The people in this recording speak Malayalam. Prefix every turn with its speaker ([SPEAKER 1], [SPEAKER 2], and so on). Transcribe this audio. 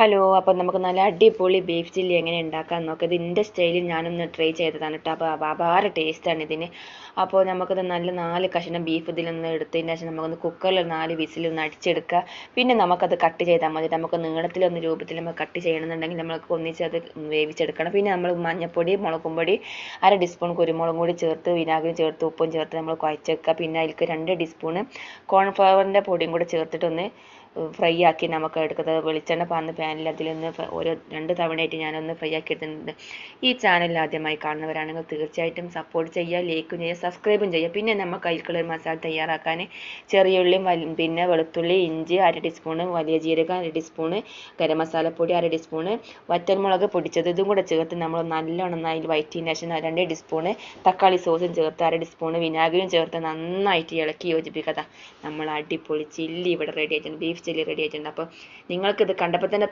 [SPEAKER 1] ഹലോ, അപ്പം നമുക്ക് നല്ല അടിപൊളി ബീഫ് ചില്ലി എങ്ങനെ ഉണ്ടാക്കാൻ നോക്കാം. ഇത് എൻ്റെ സ്റ്റൈലിൽ ഞാനൊന്ന് ട്രൈ ചെയ്തതാണ് കേട്ടോ. അപ്പോൾ അപാര ടേസ്റ്റാണ് ഇതിന്. അപ്പോൾ നമുക്കത് നല്ല 4 കഷ്ണം ബീഫ് ഇതിലൊന്ന് എടുത്തതിന് ശേഷം നമുക്കൊന്ന് കുക്കറിൽ 4 വിസിലൊന്ന് അടിച്ചെടുക്കുക. പിന്നെ നമുക്കത് കട്ട് ചെയ്താൽ മതി. നമുക്ക് നീളത്തിലൊന്ന് രൂപത്തിൽ നമ്മൾ കട്ട് ചെയ്യണമെന്നുണ്ടെങ്കിൽ നമുക്ക് ഒന്നിച്ച് അത് വേവിച്ചെടുക്കണം. പിന്നെ നമ്മൾ മഞ്ഞൾപ്പൊടി, മുളകും പൊടി, 1/2 ടീസ്പൂൺ കുരുമുളകും കൂടി ചേർത്ത് വിനാഗിരി ചേർത്ത് ഉപ്പും ചേർത്ത് നമ്മൾ കുഴച്ചെടുക്കുക. പിന്നെ അതിലേക്ക് 2 ടീസ്പൂണ് കോൺഫ്ലവറിൻ്റെ പൊടിയും കൂടെ ചേർത്തിട്ടൊന്ന് ഫ്രൈ ആക്കി നമുക്ക് എടുക്കുന്നത്. വെളിച്ചെണ്ണ പാർന്ന് പാനിൽ അതിലൊന്ന് ഓരോ 2 തവണയായിട്ട് ഞാനൊന്ന് ഫ്രൈ ആക്കി എടുത്തിട്ടുണ്ട്. ഈ ചാനൽ ആദ്യമായി കാണുന്നവരാണെങ്കിൽ തീർച്ചയായിട്ടും സപ്പോർട്ട് ചെയ്യുക, ലൈക്കും ചെയ്യുക, സബ്സ്ക്രൈബും ചെയ്യുക. പിന്നെ നമുക്ക് അതിലേക്കുള്ള ഒരു മസാല തയ്യാറാക്കാൻ ചെറിയുള്ളിയും പിന്നെ വെളുത്തുള്ളി, ഇഞ്ചി 1/2 ടീസ്പൂണ്, വലിയ ജീരകം 1/2 ടീസ്പൂണ്, ഗരം മസാലപ്പൊടി 1/2 ടീസ്പൂണ്, വറ്റൽമുളക് പൊടിച്ചത് ഇതും കൂടെ ചേർത്ത് നമ്മൾ നല്ലോണം അതിൽ വഴറ്റിയതിന് ശേഷം 2 ടീസ്പൂണ് തക്കാളി സോസും ചേർത്ത് 1/2 ടീസ്പൂണ് വിനാഗിരിയും ചേർത്ത് നന്നായിട്ട് ഇളക്കി യോജിപ്പിക്കുക. നമ്മൾ അടിപൊളി ചില്ലി ഇവിടെ റെഡി ആയിട്ടുണ്ട്, ബീഫ് ചില്ലി റെഡി ആയിട്ടുണ്ട്. അപ്പോൾ നിങ്ങൾക്കിത് കണ്ടപ്പോൾ തന്നെ